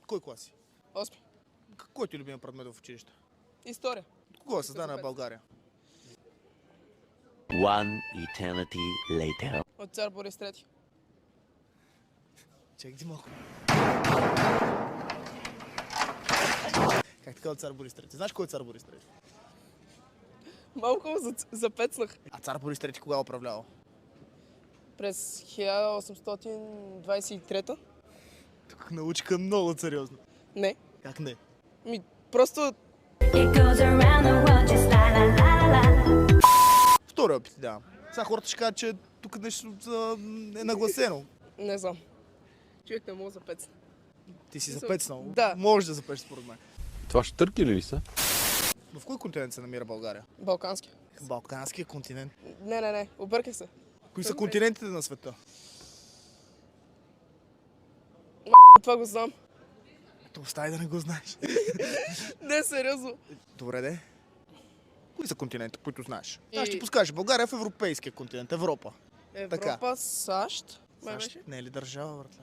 Кой клас си? 8. Кой ти е любим предмет в училище? История. Кога е създадена България? One eternity later. От цар Борис III. Чакай ти малко. Как така от цар Борис III? Знаеш кой е цар Борис III? Малко запецнах. А цар Борис III кога е управлявал? През 1823. Тук научиха много сериозно. Не. Как не? Просто It goes around the world just la la la la la. Втори опит ти давам. Сега хората ще кажат, че тук нещо е нагласено. не знам. Човек не мога да запецна. Ти си запецнал. Да. Можеш да запечеш според мен. Това штърки ли са? Но в кой континент се намира България? Балкански. Балканския континент. Не. Обърках се. Кои са континентите на света? Това го знам. То остави да не го знаеш. Не, сериозно. Добре, де. Кои са континенти, които знаеш? И- Аз ще подскажеш. България е в европейския континент, Европа. Европа, САЩ. Май САЩ беше? не е ли държава, братле?